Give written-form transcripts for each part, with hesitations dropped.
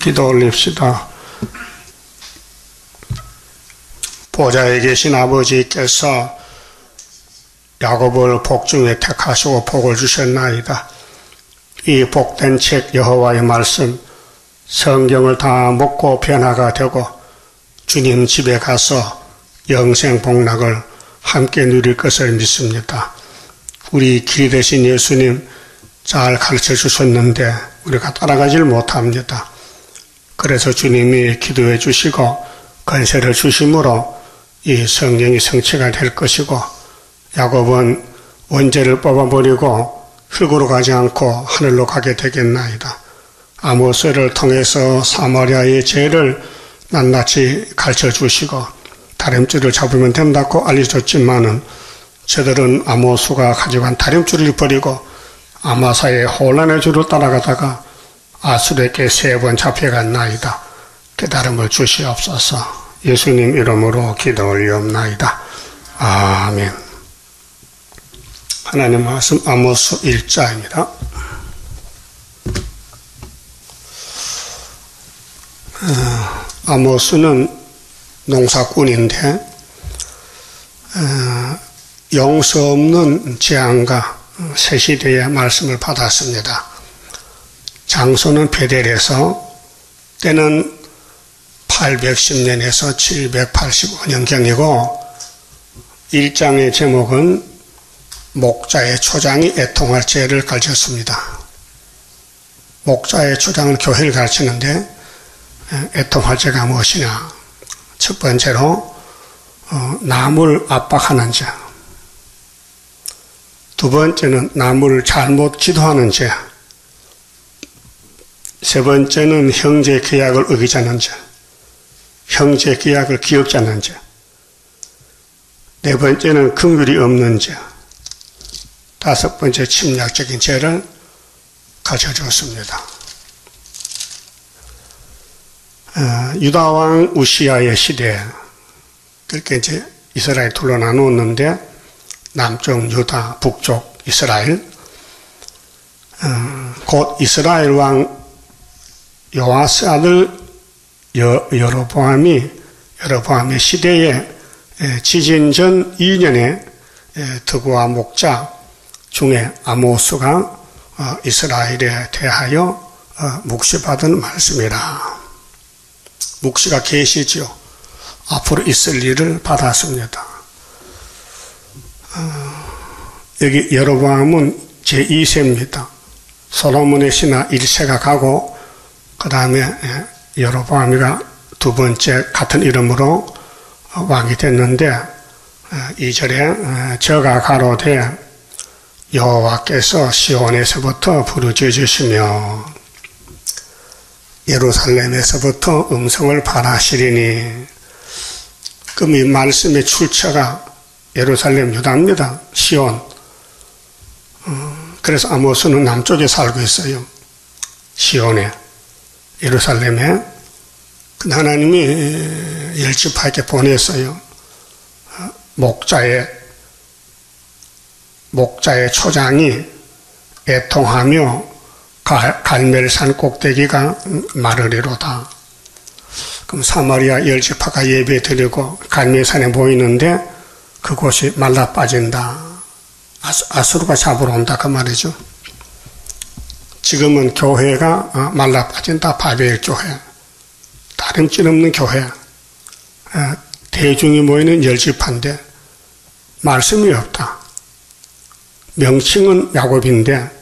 기도 올립시다. 보좌에 계신 아버지께서 야곱을 복중에 택하시고 복을 주셨나이다. 이 복된 책 여호와의 말씀 성경을 다 먹고 변화가 되고 주님 집에 가서 영생 복락을 함께 누릴 것을 믿습니다. 우리 길 대신 예수님 잘 가르쳐 주셨는데 우리가 따라가질 못합니다. 그래서 주님이 기도해 주시고 권세를 주심으로 이 성경이 성취가 될 것이고 야곱은 원죄를 뽑아버리고 흙으로 가지 않고 하늘로 가게 되겠나이다. 아모스를 통해서 사마리아의 죄를 낱낱이 가르쳐 주시고 다림줄을 잡으면 된다고 알려줬지만은 저들은 아모스가 가지고 간 다림줄을 버리고 아마사의 혼란의 줄을 따라가다가 아수르에게 3번 잡혀갔나이다. 깨달음을 주시옵소서. 예수님 이름으로 기도 올리옵나이다. 아멘. 하나님 말씀 아모스 1장입니다. 아모스는 농사꾼인데 용서 없는 재앙과 새 시대의 말씀을 받았습니다. 장소는 베델에서 때는 810년에서 785년경이고 1장의 제목은 목자의 초장이 애통할 죄를 가르쳤습니다. 목자의 초장은 교회를 가르치는데 애통할 죄가 무엇이냐? 첫 번째로 남을 압박하는 죄, 두 번째는 남을 잘못 기도하는 죄, 세 번째는 형제 계약을 어기지 않는 죄, 형제 계약을 기억지 않는 죄, 네 번째는 긍휼이 없는 죄, 다섯 번째 침략적인 죄를 가르쳐주었습니다. 유다왕 우시아의 시대에 그렇게 이제 이스라엘 둘로 나누었는데 남쪽 유다, 북쪽 이스라엘, 곧 이스라엘 왕 요아스 아들 여로보암의 시대에 지진 전 2년에 드고아 목자 중에 아모스가 이스라엘에 대하여 묵시받은 말씀이라. 묵시가 계시지요. 앞으로 있을 일을 받았습니다. 여기 여로보암은 제2세입니다. 솔로몬의 신하 1세가 가고 그 다음에 여로보암이가 두 번째 같은 이름으로 왕이 됐는데 2절에 저가 가로되 여호와께서 시온에서부터 부르짖어 주시며 예루살렘에서부터 음성을 발하시리니. 그럼 이 말씀의 출처가 예루살렘 유다입니다. 시온. 그래서 아모스는 남쪽에 살고 있어요. 시온에, 예루살렘에. 하나님이 열지파에게 보냈어요. 목자의 초장이 애통하며 갈멜산 꼭대기가 마르리로다. 그럼 사마리아 열지파가 예배 드리고 갈멜산에 모이는데 그곳이 말라 빠진다. 아수르가 잡으러 온다 그 말이죠. 지금은 교회가 말라 빠진다. 바벨 교회, 다름질 없는 교회, 대중이 모이는 열지파인데 말씀이 없다. 명칭은 야곱인데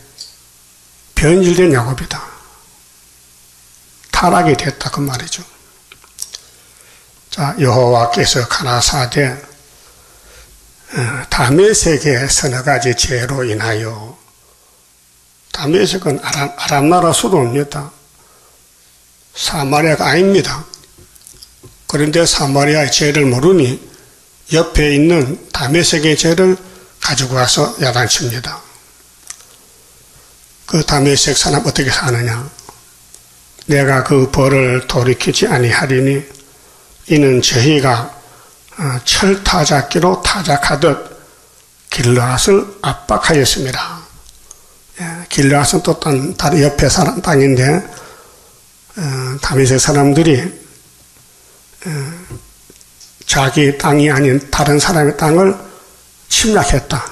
변질된 야곱이다. 타락이 됐다 그 말이죠. 자, 여호와께서 가라사대 다메섹의 서너 가지 죄로 인하여, 다메섹은 아람 나라 수도입니다. 사마리아가 아닙니다. 그런데 사마리아의 죄를 모르니 옆에 있는 다메섹의 죄를 가지고 와서 야단칩니다. 그 다메섹 사람 어떻게 사느냐? 내가 그 벌을 돌이키지 아니하리니 이는 저희가 철타작기로 타작하듯 길르앗을 압박하였습니다. 길르앗은 또 다른 옆에 사람 땅인데 다윗의 사람들이 자기 땅이 아닌 다른 사람의 땅을 침략했다.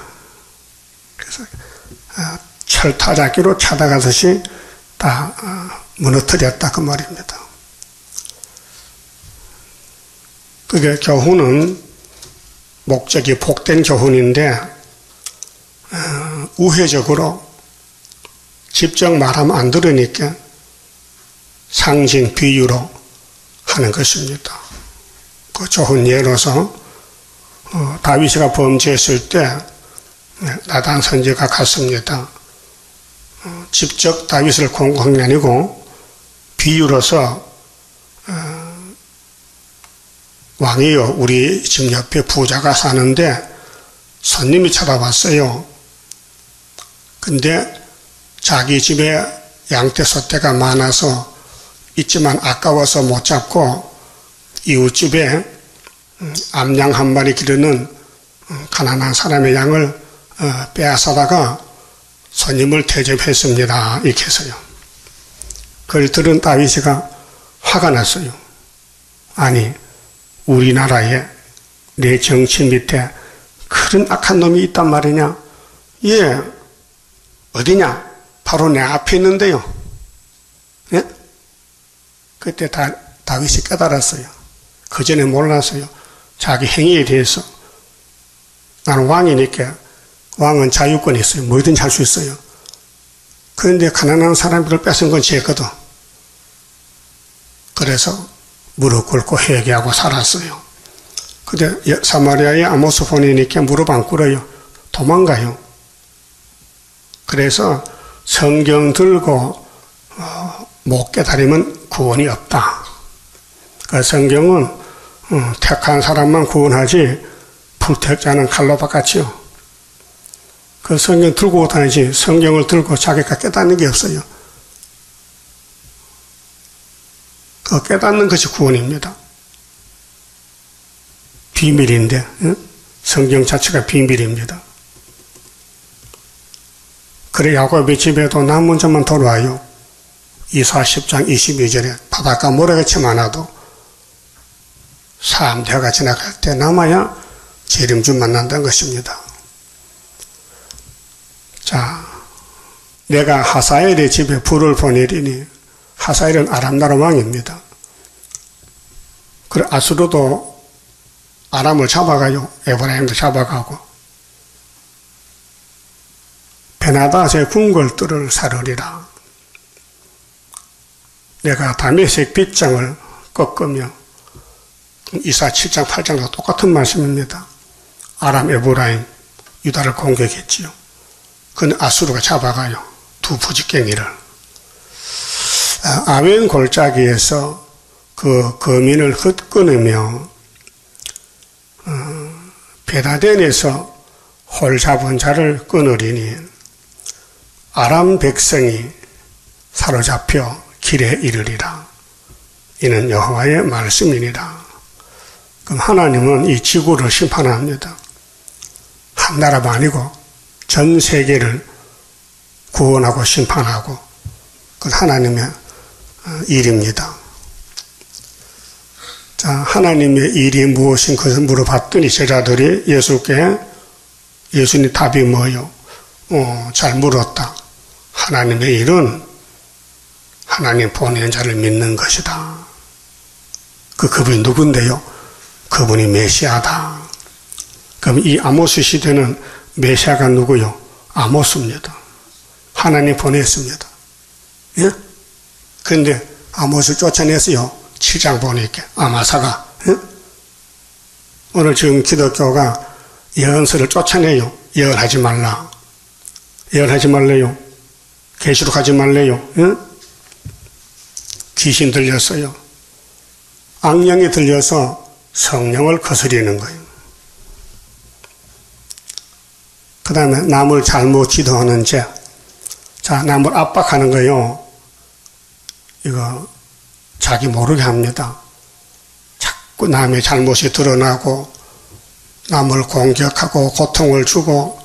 그래서 철타작기로 찾아가듯이 다 무너뜨렸다 그 말입니다. 그게 교훈은 목적이 복된 교훈인데 우회적으로 직접 말하면 안 들으니까 상징 비유로 하는 것입니다. 그 좋은 예로서 다윗이가 범죄했을 때 나단 선지자가 갔습니다. 직접 다윗을 공격한 게 아니고 비유로서 왕이요, 우리 집 옆에 부자가 사는데 손님이 찾아왔어요. 근데 자기 집에 양떼 소떼가 많아서 있지만 아까워서 못 잡고 이웃집에 암양 한 마리 기르는 가난한 사람의 양을 빼앗아다가 손님을 대접했습니다. 이렇게 해서요. 그걸 들은 다윗이가 화가 났어요. 아니, 우리나라에 내 정치 밑에 그런 악한 놈이 있단 말이냐? 예, 어디냐? 바로 내 앞에 있는데요. 예? 그때 다윗이 깨달았어요. 그 전에 몰랐어요. 자기 행위에 대해서. 나는 왕이니까 왕은 자유권이 있어요. 뭐든지 할 수 있어요. 그런데 가난한 사람들을 뺏은 건 죄거든. 그래서 무릎 꿇고 회개하고 살았어요. 근데 사마리아에 아모스 보내니까 무릎 안 꿇어요. 도망가요. 그래서 성경 들고 못 깨달으면 구원이 없다. 그 성경은 택한 사람만 구원하지 불택자는 칼로 바꿨지요. 그 성경 들고 다니지 성경을 들고 자기가 깨닫는 게 없어요. 그 깨닫는 것이 구원입니다. 비밀인데 성경 자체가 비밀입니다. 그래 야곱의 집에도 남은 자만 돌아와요. 이사 10장 22절에 바닷가 모래같이 많아도 사암대가 지나갈 때 남아야 재림주 만난다는 것입니다. 자, 내가 하사엘의 집에 불을 보내리니 하사엘은 아람 나라 왕입니다. 그래 아수르도 아람을 잡아가요. 에브라임도 잡아가고 베나닷의 궁궐들을 사르리라. 내가 다메섹 빗장을 꺾으며 이사 7장 8장도 똑같은 말씀입니다. 아람 에브라임 유다를 공격했지요. 그건 아수르가 잡아가요. 두 부지깽이를. 아웬 골짜기에서 그 거민을 흩꺼내며 베다덴에서 홀 잡은 자를 끊으리니 아람 백성이 사로잡혀 길에 이르리라. 이는 여호와의 말씀이니라. 그럼 하나님은 이 지구를 심판합니다. 한 나라가 아니고 전 세계를 구원하고 심판하고 그건 하나님의 일입니다. 자, 하나님의 일이 무엇인 것을 물어봤더니 제자들이 예수님 답이 뭐요? 잘 물었다. 하나님의 일은 하나님 보낸 자를 믿는 것이다. 그분이 누군데요? 그분이 메시아다. 그럼 이 아모스 시대는 메시아가 누구요? 아모스입니다. 하나님 보냈습니다. 예? 그런데 아모스 쫓아냈어요. 7장 보니까 아마사가. 예? 오늘 지금 기독교가 예언서를 쫓아내요. 예언하지 말라. 예언하지 말래요. 계시록 하지 말래요. 예? 귀신 들렸어요. 악령이 들려서 성령을 거스리는 거예요. 그 다음에 남을 잘못 지도하는 죄. 자, 남을 압박하는 거요. 이거 자기 모르게 합니다. 자꾸 남의 잘못이 드러나고 남을 공격하고 고통을 주고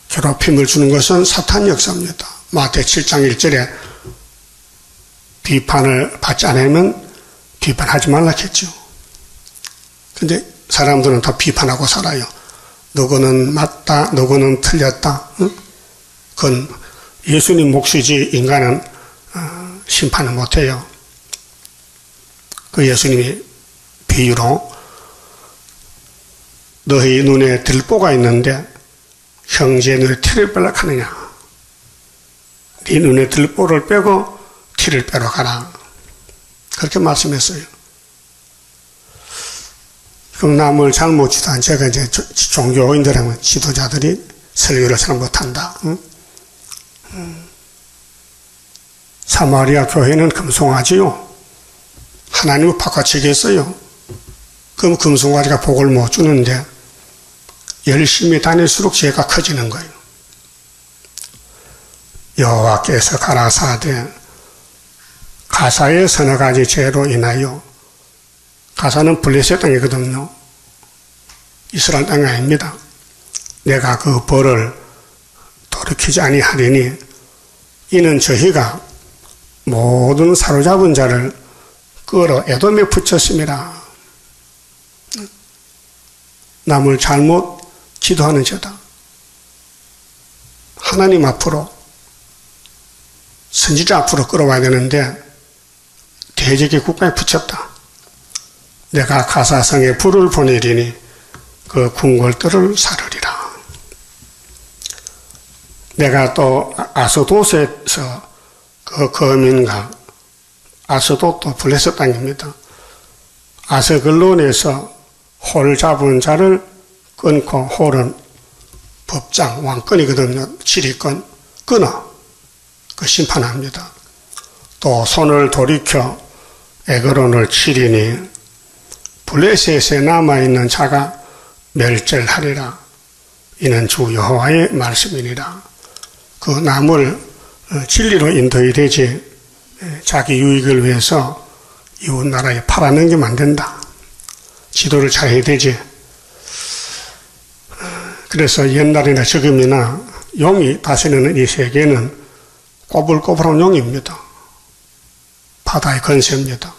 괴롭힘을 주는 것은 사탄 역사입니다. 마태 7장 1절에 비판을 받지 않으면 비판하지 말라겠죠. 근데 사람들은 다 비판하고 살아요. 누구는 맞다, 누구는 틀렸다. 응? 그건 예수님 몫이지 인간은 심판을 못해요. 그 예수님이 비유로 너희 눈에 들보가 있는데 형제 눈에 티를 빼려 하느냐. 네 눈에 들보를 빼고 티를 빼러 가라. 그렇게 말씀했어요. 그럼 남을 잘못 지도한 제가 이제 종교인들하고 지도자들이 설교를 잘 못한다. 응? 사마리아 교회는 금송아지요. 하나님을 바꿔치겠어요. 그럼 금송아지가 복을 못 주는데 열심히 다닐수록 죄가 커지는 거예요. 여호와께서 가라사대 가사의 서너 가지 죄로 인하여 가사는 블레셋 땅이거든요. 이스라엘 땅이 아닙니다. 내가 그 벌을 돌이키지 아니하리니 이는 저희가 모든 사로잡은 자를 끌어 에돔에 붙였습니다. 남을 잘못 지도하는 죄다. 하나님 앞으로 선지자 앞으로 끌어와야 되는데 대적의 국가에 붙였다. 내가 가사성에 불을 보내리니 그 궁궐들을 사르리라. 내가 또 아스돗에서 그 거민과 아스돗도 블레셋 땅입니다. 아스글론에서 홀 잡은 자를 끊고 홀은 법장 왕권이거든요. 지리권 끊어 그 심판합니다. 또 손을 돌이켜 에그론을 치리니 블레셋에 남아있는 자가 멸절하리라. 이는 주 여호와의 말씀이니라. 그 남을 진리로 인도해야 되지 자기 유익을 위해서 이웃 나라에 팔아넘기면 안 된다. 지도를 잘 해야 되지. 그래서 옛날이나 지금이나 용이 다스리는 이 세계는 꼬불꼬불한 용입니다. 바다의 권세입니다.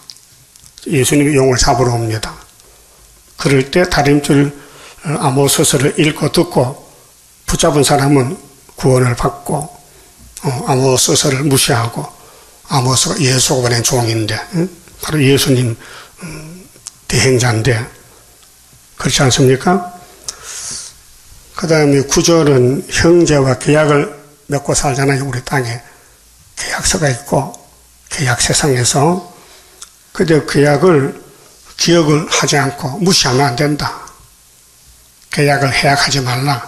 예수님이 용을 잡으러 옵니다. 그럴 때 다림줄 아모스서를 읽고 듣고 붙잡은 사람은 구원을 받고 아모스서를 무시하고 아모스가 예수가 보낸 종인데 바로 예수님 대행자인데 그렇지 않습니까? 그 다음에 9절은 형제와 계약을 맺고 살잖아요. 우리 땅에 계약서가 있고 계약 세상에서 그저 계약을 기억을 하지 않고 무시하면 안 된다. 계약을 해약하지 말라.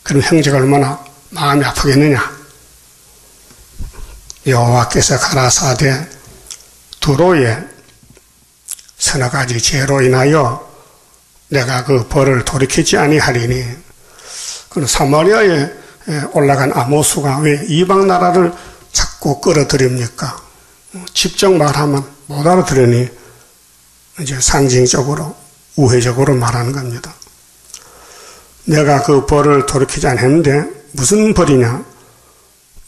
그럼 형제가 얼마나 마음이 아프겠느냐. 여호와께서 가라사대 두로에 서너 가지 죄로 인하여 내가 그 벌을 돌이키지 아니하리니. 그 사마리아에 올라간 아모스가 왜 이방 나라를 자꾸 끌어들입니까? 직접 말하면 못 알아들으니 이제 상징적으로 우회적으로 말하는 겁니다. 내가 그 벌을 돌이키지 않았는데 무슨 벌이냐?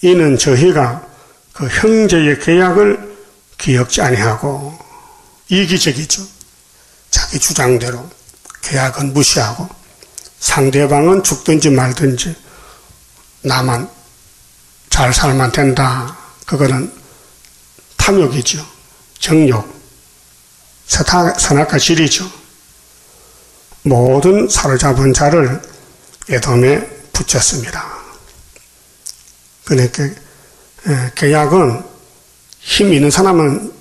이는 저희가 그 형제의 계약을 기억지 아니하고 이기적이죠. 자기 주장대로 계약은 무시하고 상대방은 죽든지 말든지 나만 잘 살면 된다. 그거는 탐욕이죠. 정욕, 선악과 질이죠. 모든 사로잡은 자를 에돔에 붙였습니다. 그러니까 계약은 힘 있는 사람은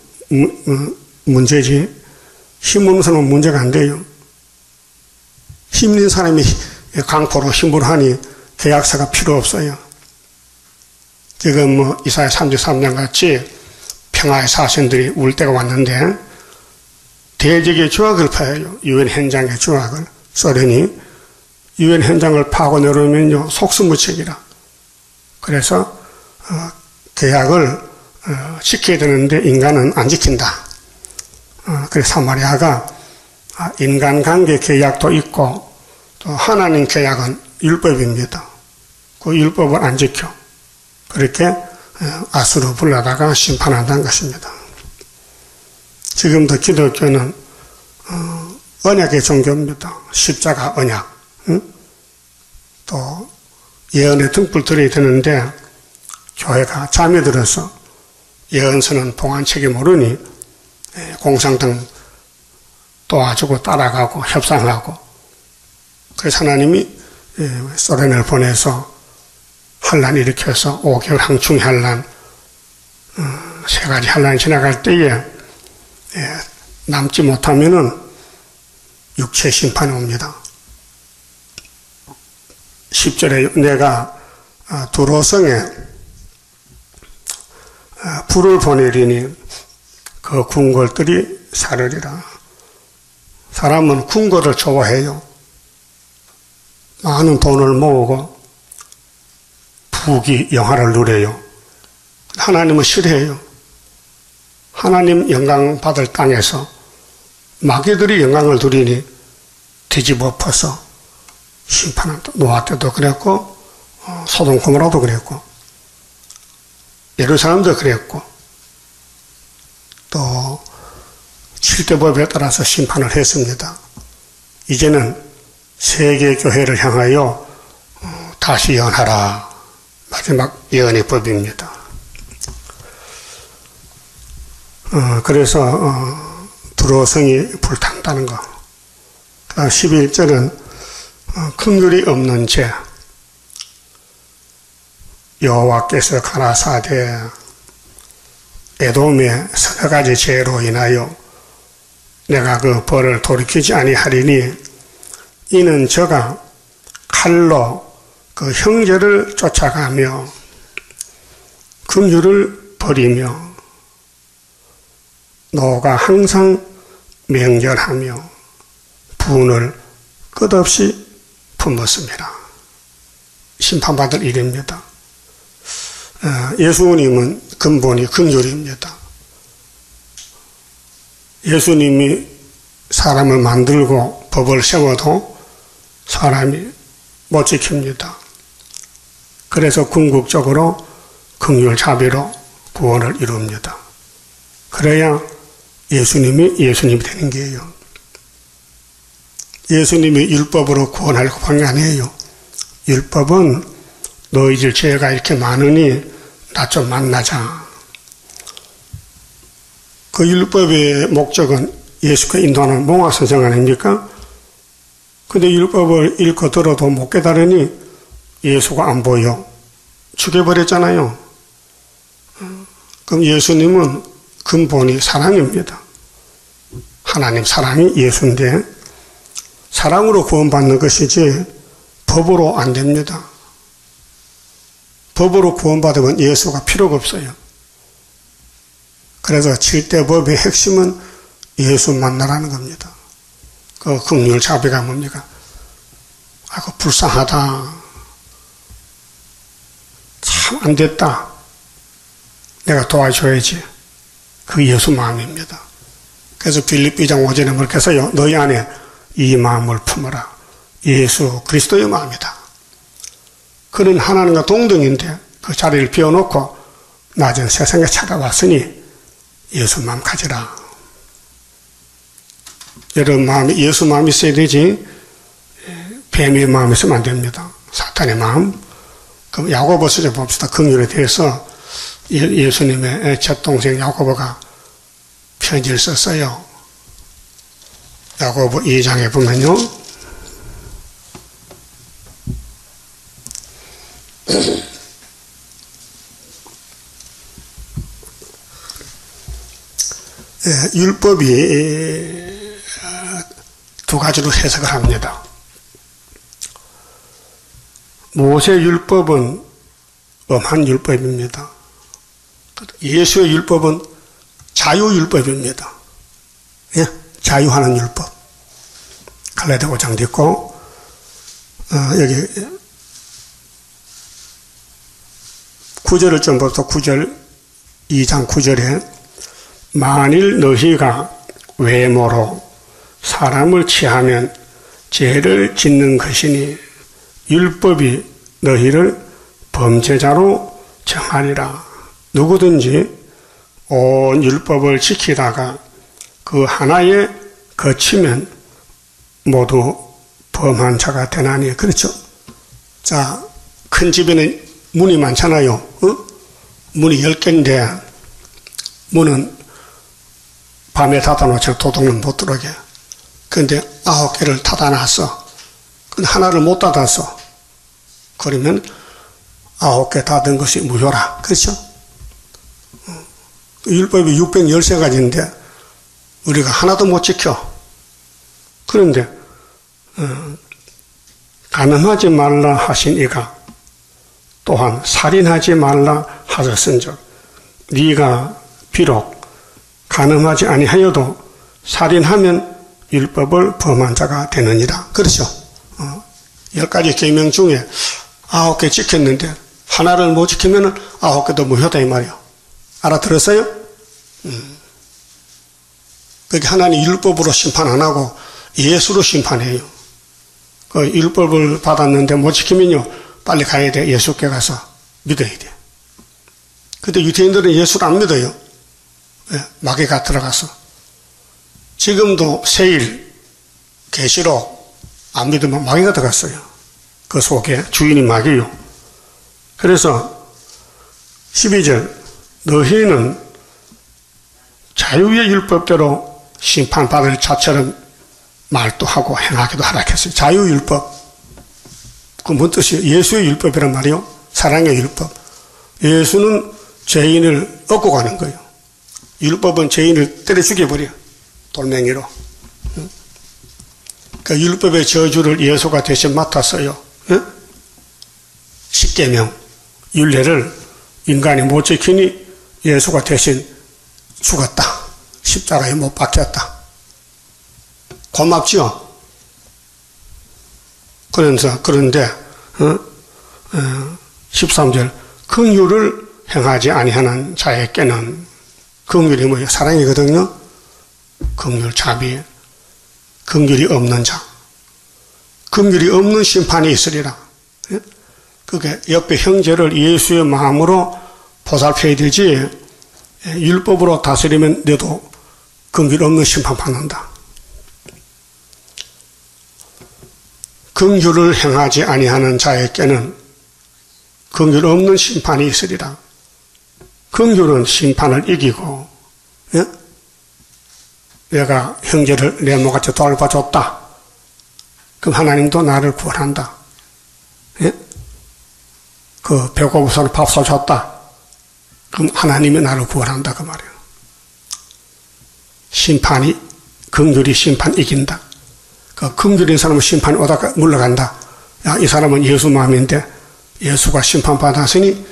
문제지 힘 없는 사람은 문제가 안 돼요. 힘 있는 사람이 강포로 힘으로 하니 계약서가 필요 없어요. 지금 이사야 33장 같이 평화의 사신들이 울 때가 왔는데 대적의 조약을 파요. 유엔 현장의 조약을. 소련이 유엔 현장을 파고 내려오면요 속수무책이라. 그래서 계약을 지켜야 되는데 인간은 안 지킨다. 그래서 사마리아가 인간관계 계약도 있고 또 하나님 계약은 율법입니다. 그 율법을 안 지켜. 그렇게 아수로 불러다가 심판한다는 것입니다. 지금도 기독교는 언약의 종교입니다. 십자가 언약. 또 예언의 등불 들어야 되는데 교회가 잠이 들어서 예언서는 봉안 책임 모르니 공상등 도와주고 따라가고 협상하고, 그래서 하나님이 소련을 보내서 환란 일으켜서 5개월 항충 환란, 3가지 환란이 지나갈 때에 남지 못하면은 육체 심판이 옵니다. 10절에 내가 두로성에 불을 보내리니 그 궁궐들이 사르리라. 사람은 궁궐을 좋아해요. 많은 돈을 모으고 부귀 영화를 누려요. 하나님은 싫어해요. 하나님 영광 받을 땅에서 마귀들이 영광을 누리니 뒤집어 엎어서 심판한다. 노아 때도 그랬고 소돔 고모라도 그랬고 예루살렘도 그랬고 또 7대 법에 따라서 심판을 했습니다. 이제는 세계 교회를 향하여 다시 예언하라. 마지막 예언의 법입니다. 그래서 두로성이 불탄다는 거. 11절은 긍휼이 없는 죄. 여호와께서 가라사대 에돔의 서너 가지 죄로 인하여 내가 그 벌을 돌이키지 아니하리니 이는 저가 칼로 그 형제를 쫓아가며 긍휼을 버리며 노가 항상 맹렬하며 분을 끝없이 품었습니다. 심판받을 일입니다. 예수님은 근본이 긍휼입니다. 예수님이 사람을 만들고 법을 세워도 사람이 못 지킵니다. 그래서 궁극적으로 긍휼 자비로 구원을 이룹니다. 그래야 예수님이 되는 게예요. 예수님이 율법으로 구원하려고 한 게 아니에요. 율법은 너희들 죄가 이렇게 많으니 나 좀 만나자. 그 율법의 목적은 예수가 인도하는 몽화선생 아닙니까? 근데 율법을 읽고 들어도 못 깨달으니 예수가 안 보여. 죽여버렸잖아요. 그럼 예수님은 근본이 사랑입니다. 하나님 사랑이 예수인데 사랑으로 구원받는 것이지 법으로 안 됩니다. 법으로 구원받으면 예수가 필요가 없어요. 그래서 7대 법의 핵심은 예수 만나라는 겁니다. 그 긍휼 자비가 뭡니까? 아이고 불쌍하다. 참 안 됐다. 내가 도와줘야지. 그 예수 마음입니다. 그래서 빌립 2장 5절에 그렇게 해서요. 너희 안에 이 마음을 품어라. 예수 그리스도의 마음이다. 그는 하나님과 동등인데 그 자리를 비워놓고 낮은 세상에 찾아왔으니 예수 마음 가지라. 여러분 마음에 예수 마음이 있어야 되지 뱀의 마음이 있으면 안 됩니다. 사탄의 마음. 그럼 야고보서 좀 봅시다. 긍휼에 대해서 예수님의 첫 동생 야고보가 편지를 썼어요. 야고보 2장에 보면요. 율법이 두 가지로 해석을 합니다. 모세 율법은 엄한 율법입니다. 예수의 율법은 자유율법입니다. 예? 자유하는 율법. 갈라디아 5장도 있고 여기 9절을 좀 보소. 9절 2장 9절에 만일 너희가 외모로 사람을 취하면 죄를 짓는 것이니 율법이 너희를 범죄자로 정하리라. 누구든지 온 율법을 지키다가 그 하나에 거치면 모두 범한 자가 되나니. 그렇죠? 자, 큰 집에는 문이 많잖아요. 문이 10개인데 문은 밤에 닫아놓자 도둑은 못 들어오게. 그런데 9개를 닫아놨어. 근데 하나를 못 닫았어. 그러면 9개 닫은 것이 무효라. 그렇죠? 율법이 613가지인데 우리가 하나도 못 지켜. 그런데 간음하지 말라 하신 이가 또한 살인하지 말라 하셨은즉 네가 비록 간음하지 아니하여도 살인하면 율법을 범한 자가 되느니라. 그렇죠? 10가지 계명 중에 9개 지켰는데 하나를 못 지키면 9개도 무효다 이 말이요. 알아들었어요? 그게 하나님 율법으로 심판 안 하고 예수로 심판해요. 그 율법을 받았는데 못 지키면요 빨리 가야 돼. 예수께 가서 믿어야 돼. 근데 유대인들은 예수를 안 믿어요. 마귀가 들어가서. 지금도 세일, 계시록 안 믿으면 마귀가 들어갔어요. 그 속에 주인이 마귀요. 그래서 12절 너희는 자유의 율법대로 심판받을 자처럼 말도하고 행하기도 하라 했어요. 자유율법. 그 뭔 뜻이에요? 예수의 율법이란 말이요. 사랑의 율법. 예수는 죄인을 얻고 가는 거예요. 율법은 죄인을 때려 죽여버려. 돌멩이로. 그 율법의 저주를 예수가 대신 맡았어요. 10계명, 율례를 인간이 못 지키니 예수가 대신 죽었다. 십자가에 못 박혔다. 고맙죠? 그런데 13절 긍휼을 행하지 아니하는 자에게는 긍휼이 뭐예요? 사랑이거든요. 긍휼, 자비, 긍휼이 없는 자, 긍휼이 없는 심판이 있으리라. 그게 옆에 형제를 예수의 마음으로 보살펴야 되지 율법으로 다스리면 너도 긍휼 없는 심판 받는다. 긍휼을 행하지 아니하는 자에게는 긍휼 없는 심판이 있으리라. 긍휼은 심판을 이기고, 내가 형제를 내 몸같이 돌봐줬다. 그럼 하나님도 나를 구원한다. 그 배고프서 밥 사줬다. 그럼 하나님이 나를 구원한다. 그 말이에요. 심판이, 긍휼이 심판 이긴다. 그 긍휼인 사람은 심판이 오다가 물러간다. 야, 이 사람은 예수 마음인데 예수가 심판받았으니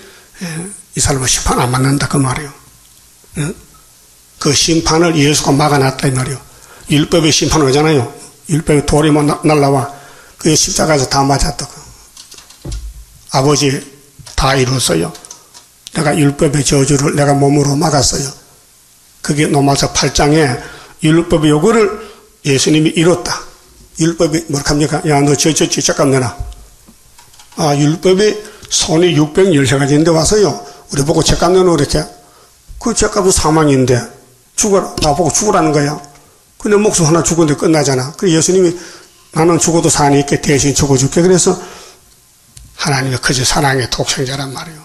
이 사람은 심판 안 받는다. 그 말이에요. 그 심판을 예수가 막아놨다. 이 말이에요. 율법의 심판 오잖아요. 율법의 돌이 뭐 날라와. 그 십자가에서 다 맞았다. 아버지 다 이뤘어요. 내가 율법의 저주를 내가 몸으로 막았어요. 그게 로마서 8장에 율법의 요구를 예수님이 이뤘다. 율법이 뭐라 합니까? 야, 너 죄값 내놔. 아, 율법이 손이 613가지인데 와서요. 우리 보고 죄값 내놓으 이렇게. 그 죄값은 사망인데 죽어라. 나보고 죽으라는 거야. 근데 목숨 하나 죽었는데 끝나잖아. 그래서 예수님이 나는 죽어도 사니까 대신 죽어줄게. 그래서 하나님의 거짓 사랑의 독생자란 말이에요.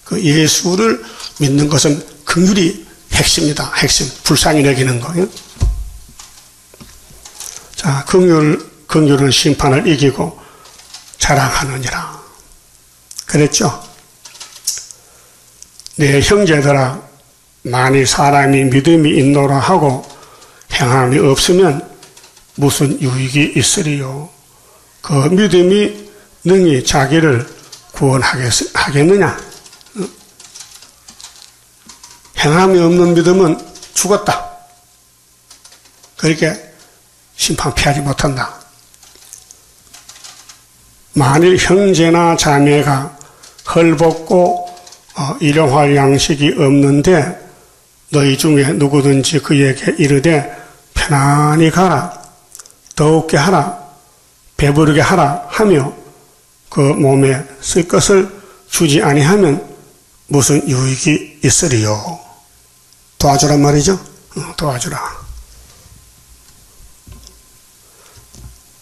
그 예수를 믿는 것은 긍휼이 핵심이다. 핵심. 불쌍히 여기는 거예요. 자, 긍휼은 심판을 이기고 자랑하느니라. 그랬죠? 내 형제들아, 만일 사람이 믿음이 있노라 하고 행함이 없으면 무슨 유익이 있으리요? 그 믿음이 능히 자기를 구원하겠느냐? 행함이 없는 믿음은 죽었다. 그렇게 심판 피하지 못한다. 만일 형제나 자매가 헐벗고 일용할 양식이 없는데 너희 중에 누구든지 그에게 이르되 편안히 가라, 더욱게 하라, 배부르게 하라 하며 그 몸에 쓸 것을 주지 아니하면 무슨 유익이 있으리요. 도와주란 말이죠. 도와주라.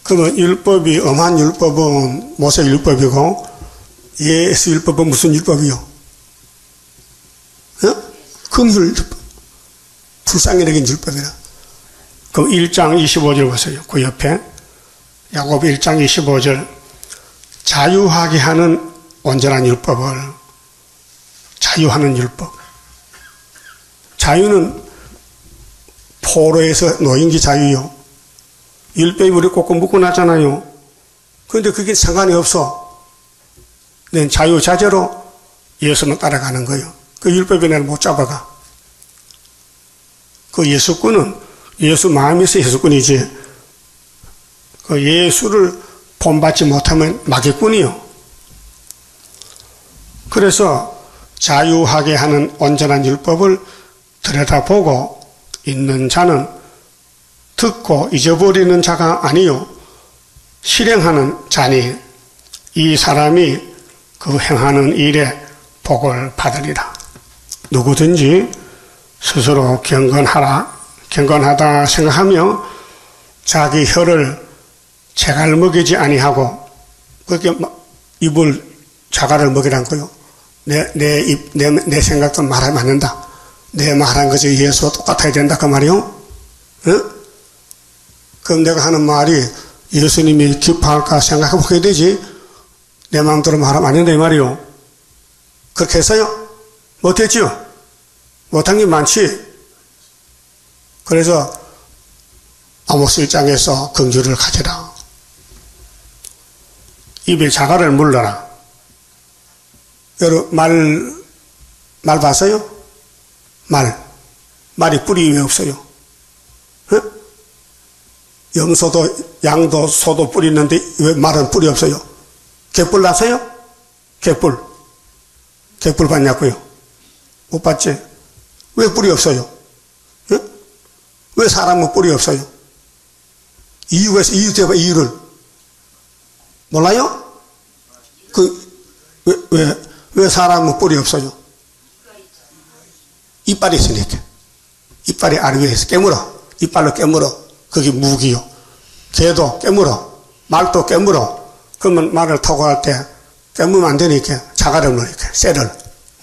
그러면 율법이, 엄한 율법은 모세 율법이고 예수 율법은 무슨 율법이요? 긍휼 율법. 불쌍히 여긴 율법이라. 그럼 1장 25절 보세요. 그 옆에 야고보 1장 25절 자유하게 하는 온전한 율법을, 자유하는 율법. 자유는 포로에서 노인기 자유요. 율법이 우리 꼭꼭 묶어놨잖아요. 그런데 그게 상관이 없어. 내 자유자재로 예수만 따라가는 거예요. 그 율법이 나를 못 잡아가. 그 예수꾼은 예수 마음에서 예수꾼이지, 그 예수를 본받지 못하면 마귀꾼이요. 그래서 자유하게 하는 온전한 율법을 들여다보고 있는 자는 듣고 잊어버리는 자가 아니요 실행하는 자니 이 사람이 그 행하는 일에 복을 받으리라. 누구든지 스스로 경건하다 생각하며 자기 혀를 재갈 먹이지 아니하고, 그렇게 입을 자갈을 먹이란 거요. 내 생각도 말하면 안 된다. 내 말한 것이 예수와 똑같아야 된다 그 말이요. 응? 그럼 내가 하는 말이 예수님이 기뻐할까 생각해보게 되지, 내 마음대로 말하면 안 된다 이 말이요. 그렇게 했어요? 못했지요? 못한 게 많지. 그래서 아모스 1장에서 긍휼을 가지라. 입에 자갈을 물러라. 여러분 말 봤어요? 말이 뿌리 왜 없어요? 응? 염소도 양도 소도 뿌리 있는데 왜 말은 뿌리 없어요? 갯불 났어요? 갯불 봤냐고요? 못 봤지? 왜 뿌리 없어요? 응? 왜 사람은 뿌리 없어요? 이유 대봐. 이유를 몰라요? 왜 사람은 뿔이 없어요? 이빨이 있으니까. 이빨이 아래 위에서 깨물어. 이빨로 깨물어. 그게 무기요. 개도 깨물어. 말도 깨물어. 그러면 말을 타고 할 때 깨물면 안 되니까 자갈을 넣으니까, 쇠를.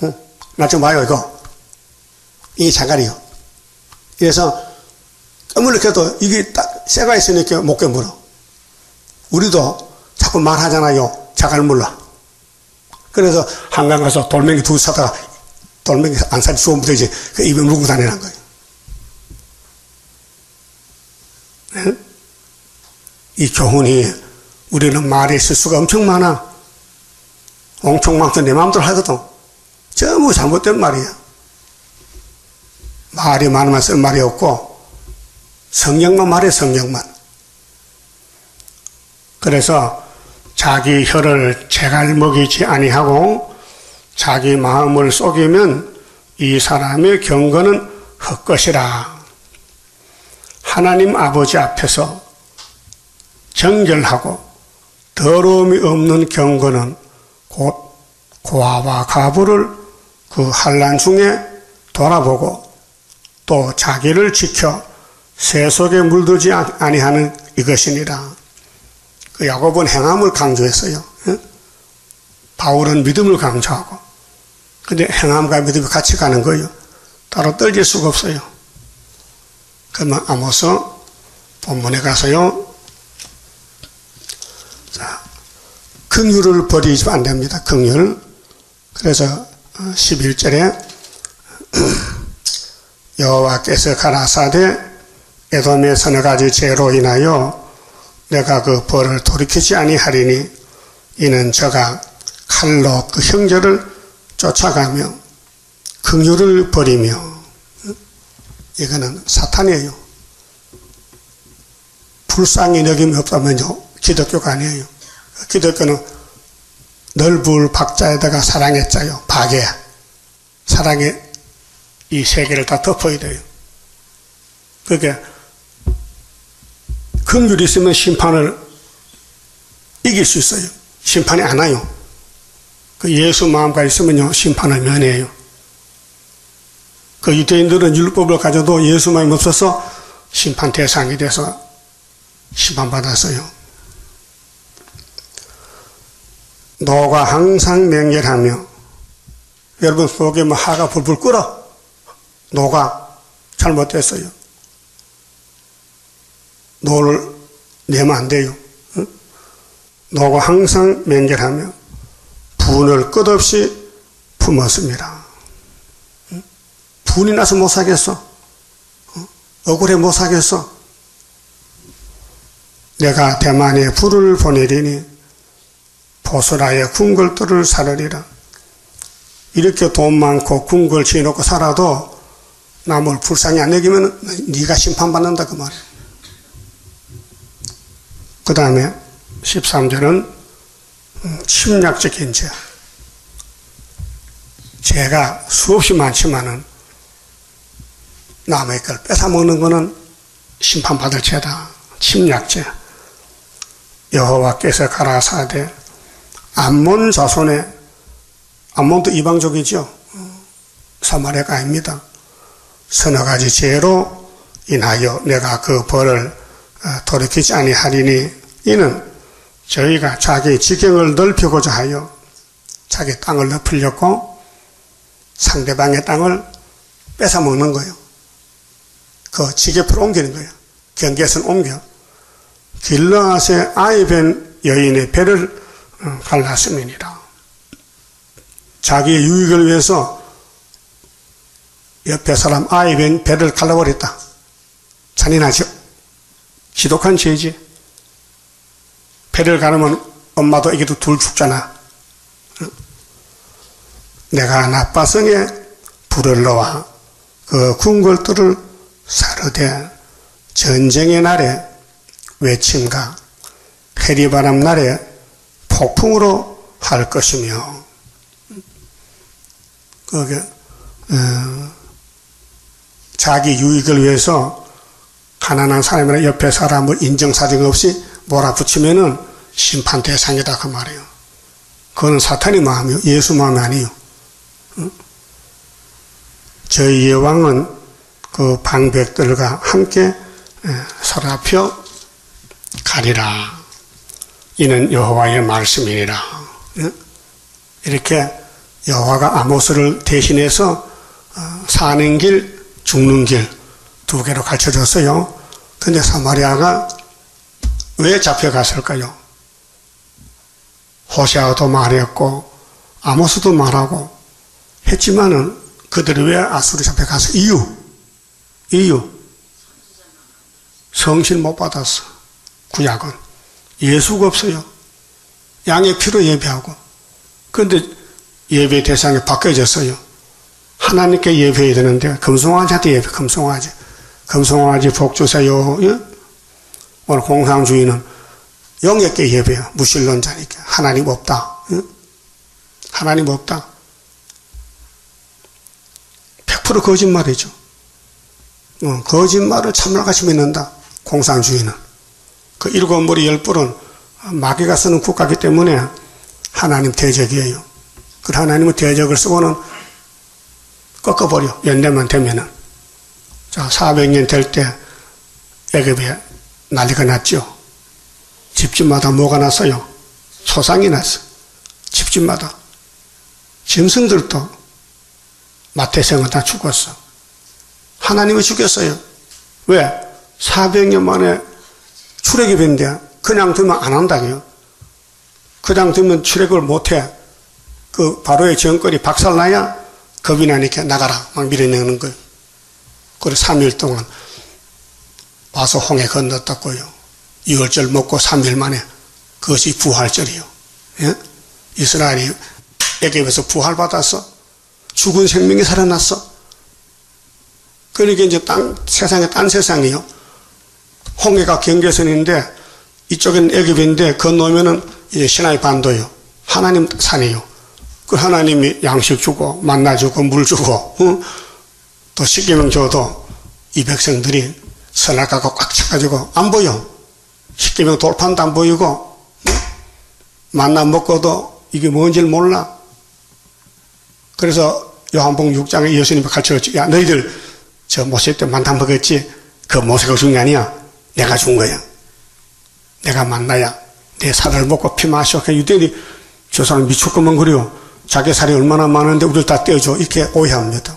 응? 나 좀 봐요, 이거. 이게 자갈이요. 그래서 깨물게 해도 이게 딱 쇠가 있으니까 못 깨물어. 우리도 자꾸 말하잖아요. 자갈 물러. 그래서 한강 가서 돌멩이 두 사다가 돌멩이 안살이 주워 묻어야지. 그 입에 물고 다니는 거예요. 네? 이 교훈이, 우리는 말에 실수가 엄청 많아. 엉청망청 내 마음대로 하거든. 전부 잘못된 말이야. 말이 많으면 쓸 말이 없고 성경만 말해, 성경만. 그래서 자기 혀를 재갈 먹이지 아니하고 자기 마음을 속이면 이 사람의 경건은 헛것이라. 하나님 아버지 앞에서 정결하고 더러움이 없는 경건은 곧 고아와 가부를 그 환난 중에 돌아보고 또 자기를 지켜 새 속에 물들지 아니하는 이것이니라. 그 야고보는 행함을 강조했어요. 바울은 믿음을 강조하고. 근데 행함과 믿음이 같이 가는 거예요. 따로 떨질 수가 없어요. 그러면 아모스 본문에 가서요. 자, 긍휼을 버리지 안 됩니다. 긍휼. 그래서 11절에 여호와께서 가라사대 에돔의 서너 가지 죄로 인하여 내가 그 벌을 돌이키지 아니하리니 이는 저가 칼로 그 형제를 쫓아가며 긍휼을 버리며. 이거는 사탄이에요. 불쌍히 여김이 없다면요 기독교가 아니에요. 기독교는 넓을 박자에다가 사랑의 자요. 박애야. 사랑의 이 세계를 다 덮어야 돼요. 그러니까 긍휼이 있으면 심판을 이길 수 있어요. 심판이 안 와요. 그 예수 마음과 있으면요, 심판을 면해요. 그 유대인들은 율법을 가져도 예수 마음이 없어서 심판 대상이 돼서 심판받았어요. 노가 항상 맹렬하며, 여러분 속에 뭐 하가 불불 끓어. 노가 잘못됐어요. 노를 내면 안 돼요. 노가 항상 맹렬하며 분을 끝없이 품었습니다. 분이 나서 못 사겠어. 억울해 못 사겠어. 내가 대만에 불을 보내리니 보스라의 궁궐들을 사르리라. 이렇게 돈 많고 궁궐 지어놓고 살아도 남을 불쌍히 안 여기면 네가 심판받는다 그 말이에요. 그 다음에 13절은 침략적인 죄. 죄가 수없이 많지만은 남의 걸 뺏어먹는 것은 심판받을 죄다. 침략죄. 여호와께서 가라사대 암몬 자손의, 암몬도 이방족이죠. 사마리아가 아닙니다. 서너 가지 죄로 인하여 내가 그 벌을 돌이키지 아니하리니, 이는 저희가 자기 지경을 넓히고자 하여 자기 땅을 넓히려고 상대방의 땅을 뺏어먹는 거예요. 그 지게표로 옮기는 거예요. 경계선 옮겨. 길르앗의 아이 된 여인의 배를 갈랐음이니라. 자기의 유익을 위해서 옆에 사람 아이 된 배를 갈라버렸다. 잔인하죠? 지독한 죄지. 배를 가르면 엄마도 애기도 둘 죽잖아. 내가 나빠성에 불을 넣어 그 궁궐들을 사르되 전쟁의 날에 외침과 해리바람 날에 폭풍으로 할 것이며, 그게 자기 유익을 위해서 가난한 사람이나 옆에 사람을 인정사정 없이 몰아붙이면은 심판 대상이다 그 말이에요. 그거는 사탄의 마음이요, 예수 마음이 아니에요. 저희 여왕은 그 방백들과 함께 서랍혀 가리라. 이는 여호와의 말씀이니라. 이렇게 여호와가 아모스를 대신해서 사는 길, 죽는 길 두 개로 가르쳐줬어요. 근데 사마리아가 왜 잡혀갔을까요? 호세아도 말했고 아모스도 말하고 했지만은 그들이 왜 아수르 잡혀갔어? 이유 성신 못 받았어. 구약은 예수가 없어요. 양의 피로 예배하고. 그런데 예배 대상이 바뀌어졌어요. 하나님께 예배해야 되는데 금송아지한테 예배, 금송아지 복 주세요. 예? 오늘 공상주의는 영예께 예배해요. 무신론자니까. 하나님 없다. 예? 하나님 없다. 100% 거짓말이죠. 거짓말을 참말같이 믿는다. 공상주의는. 그 일곱 머리 열 뿔은 마귀가 쓰는 국가이기 때문에 하나님 대적이에요. 그 하나님의 대적을 쓰고는 꺾어버려. 연대만 되면은. 자, 400년 될 때 애굽에 난리가 났죠. 집집마다 뭐가 났어요? 소상이 났어. 집집마다. 짐승들도 마태생은 다 죽었어. 하나님을 죽였어요. 왜? 400년 만에 출애굽인데 그냥 두면 안 한다고요. 그냥 두면 출애굽을 못해. 그 바로의 정권이 박살나야 겁이 나니까 나가라 막 밀어내는 거예요. 그래서 3일 동안 와서 홍해 건넜다고요. 6월절 먹고 3일 만에 그것이 부활절이요. 예? 이스라엘이 애굽에서 부활받았어. 죽은 생명이 살아났어. 그러니까 이제 세상에 딴 세상이요. 홍해가 경계선인데 이쪽은 애굽인데 건너면은 이제 시나이 반도요. 하나님 산이요. 그 하나님이 양식 주고 만나 주고 물 주고 또 십계명 줘도 이 백성들이 선악과가 꽉 차가지고 안 보여. 십계명 돌판도 안 보이고 만나 먹고도 이게 뭔지를 몰라. 그래서 요한복음 6장에 예수님이 가르쳐줬지. 야, 너희들 저 모세 때 만탄 먹었지? 그 모세가 준 게 아니야. 내가 준 거야. 내가 만나야 내 살을 먹고 피 마셔. 그 유대인이 저 사람 미쳤구만 그래요. 자기 살이 얼마나 많은데 우리를 다 떼어줘. 이렇게 오해합니다.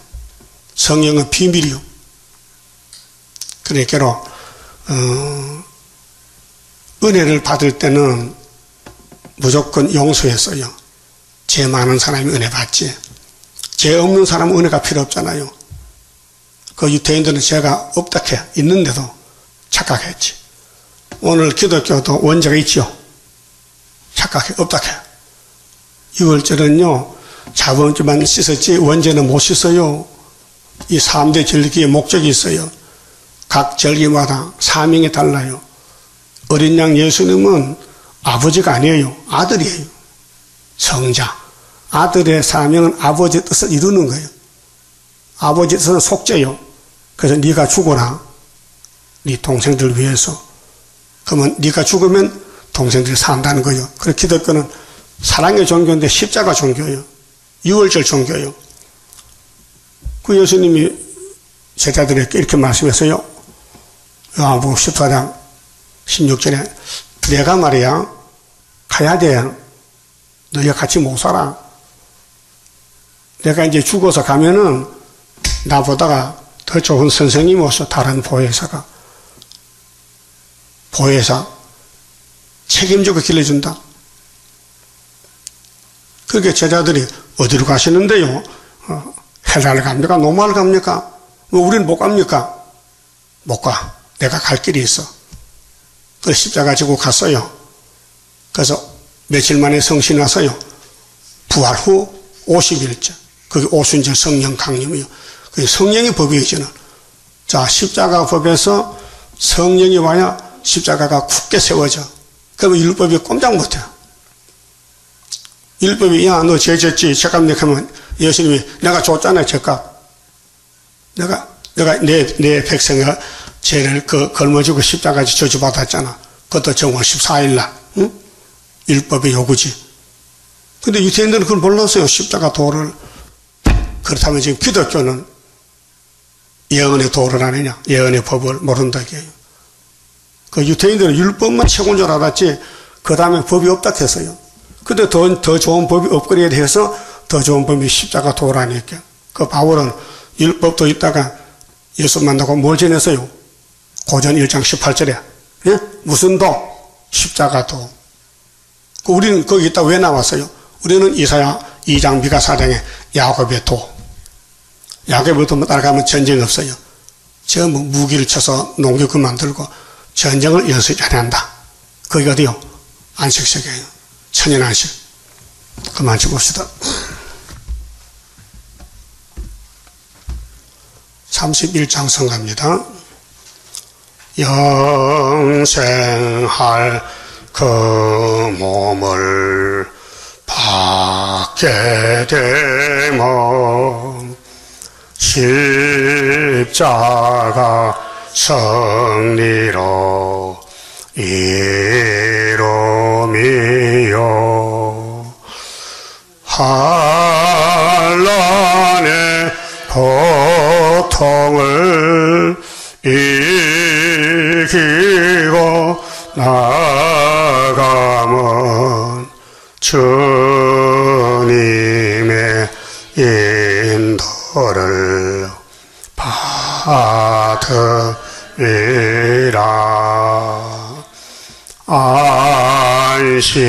성령은 비밀이요. 그러니까 은혜를 받을 때는 무조건 용서했어요. 죄 많은 사람이 은혜 받지. 죄 없는 사람은 은혜가 필요 없잖아요. 그 유대인들은 죄가 없다 해. 있는데도 착각했지. 오늘 기독교도 원죄가 있죠. 착각해. 없다 해. 6월절은요, 자범죄만 씻었지 원죄는 못 씻어요. 이 3대 절기의 목적이 있어요. 각 절기마다 사명이 달라요. 어린 양 예수님은 아버지가 아니에요. 아들이에요. 성자. 아들의 사명은 아버지의 뜻을 이루는 거예요. 아버지의 뜻은 속죄요. 그래서 네가 죽어라. 네 동생들 위해서. 그러면 네가 죽으면 동생들이 산다는 거예요. 그래서 기독교는 사랑의 종교인데 십자가 종교예요. 6월절 종교예요. 그 예수님이 제자들에게 이렇게 말씀했어요. 요한복음 14장 16절에 내가 말이야 가야 돼. 너희가 같이 못 살아. 내가 이제 죽어서 가면은 나보다가 더 좋은 선생님이 오셔. 다른 보혜사가. 보혜사 책임지고 길러준다. 그렇게 제자들이 어디로 가시는데요? 헬라를 갑니까? 노마를 갑니까? 우리는 못 갑니까? 못 가. 내가 갈 길이 있어. 그래서 십자가 지고 갔어요. 그래서 며칠 만에 성신 왔어요. 부활 후 50일째. 그게 오순절 성령 강림이요. 그게 성령의 법이에요, 저는. 자, 십자가 법에서 성령이 와야 십자가가 굳게 세워져. 그러면 율법이 꼼짝 못해요. 율법이, 야, 너 죄 졌지? 죄값 내게 하면 예수님이 내가 줬잖아요, 죄값. 내가 내 백성의 죄를 걸머지고 십자가지 저주받았잖아. 그것도 정월 14일날, 응? 율법의 요구지. 근데 유대인들은 그걸 몰랐어요, 십자가 도를. 그렇다면 지금 기독교는 예언의 도를 아느냐? 예언의 법을 모른다, 이게요. 그 유대인들은 율법만 최고인 줄 알았지, 그 다음에 법이 없다 했어요. 근데 더 좋은 법이 업그레이드 해서 더 좋은 법이 십자가 도라니까. 그 바울은 율법도 있다가 예수 만나고 뭘 전했어요? 고전 1장 18절에. 예? 무슨 도? 십자가 도. 우리는 거기 있다 왜 나왔어요? 우리는 이사야 2장 미가 4장에 야곱의 도. 야곱의 도 따라가면 전쟁 없어요. 전부 무기를 쳐서 농기 그만들고 전쟁을 연습 안 한다. 거기가 어디요? 안식세계예요. 천연안식. 그만 쳐봅시다. 31장 성가입니다. 영생할 그 몸을 받게 되면 십자가 승리로 이름이요 환난의 고통을 이기고 나가면 주님의 인도를 받으리라. 안식의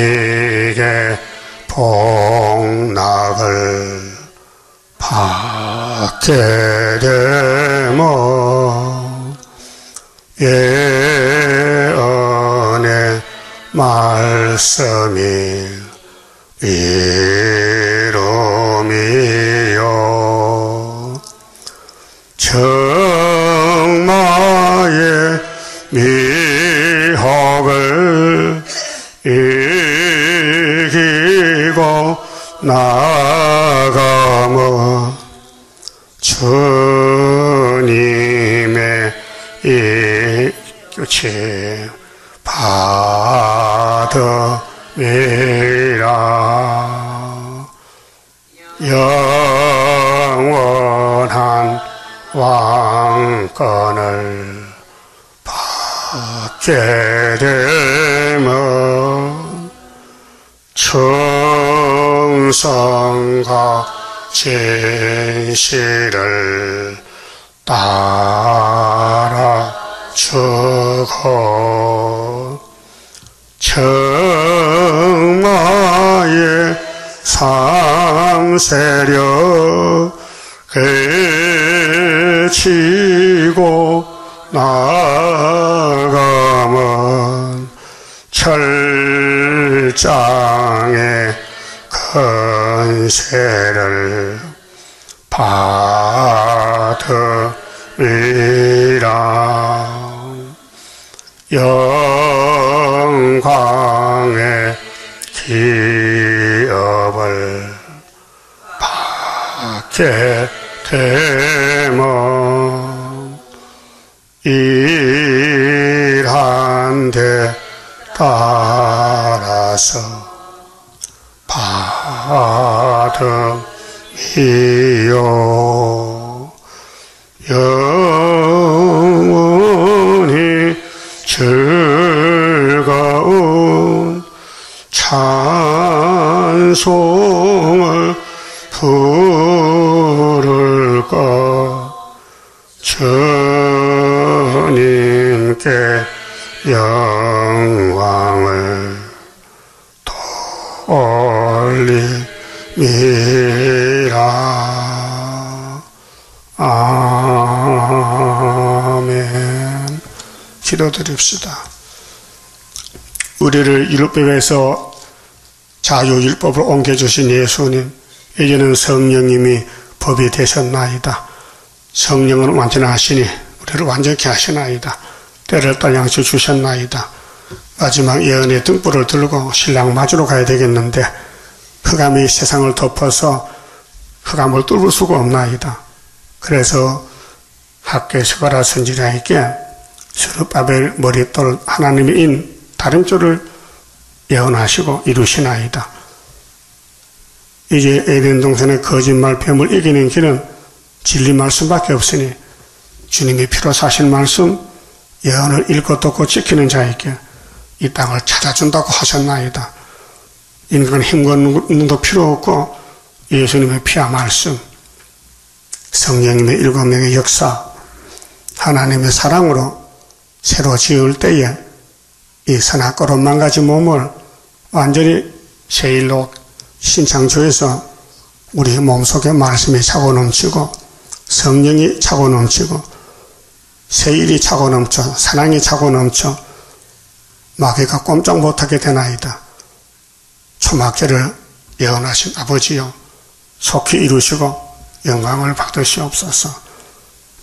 복락을 받게 되면 예언의 말씀이 이름이요 정마의 미혹을 이기고 나가면 주님의 이 끝이 받으리라. 특권을 받게 되면 충성과 진실을 따라주고 정마의 삼세력을 지고 나가면 철장의 건세를 받으리라. 영광의 기업을 받게 되면 일한 데 따라서 받음이요 영원히 즐거운 찬송을 부를까. 주님께 영광을 돌림이라. 아멘. 기도드립시다. 우리를 율법에서 자유율법을 옮겨주신 예수님, 이제는 성령님이 법이 되셨나이다. 성령은 완전하시니 우리를 완전케 하시나이다. 때를 딸양시 주셨나이다. 마지막 예언의 등불을 들고 신랑 맞으러 가야 되겠는데 흑암이 세상을 덮어서 흑암을 뚫을 수가 없나이다. 그래서 학개스가라 선지자에게 스룹바벨 머릿돌 하나님의 인 다림줄을 예언하시고 이루시나이다. 이제 에덴 동산의 거짓말 뱀을 이기는 길은 진리 말씀밖에 없으니 주님이 피로 사신 말씀 예언을 읽고 듣고 지키는 자에게 이 땅을 찾아준다고 하셨나이다. 인간 힘과 능도 필요 없고 예수님의 피와 말씀, 성령님의 7명의 역사, 하나님의 사랑으로 새로 지을 때에 이 선악과로 망가진 몸을 완전히 새 일로 신창조해서 우리 몸속에 말씀이 차고 넘치고 성령이 차고 넘치고 새 일이 차고 넘쳐 사랑이 차고 넘쳐 마귀가 꼼짝 못하게 되나이다. 초막절을 예언하신 아버지여 속히 이루시고 영광을 받으시옵소서.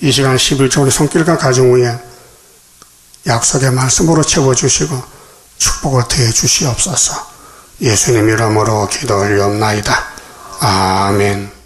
이 시간 11조 우리 손길과 가정 위에 약속의 말씀으로 채워주시고 축복을 더해 주시옵소서. 예수님 이름으로 기도 올리옵나이다. 아멘.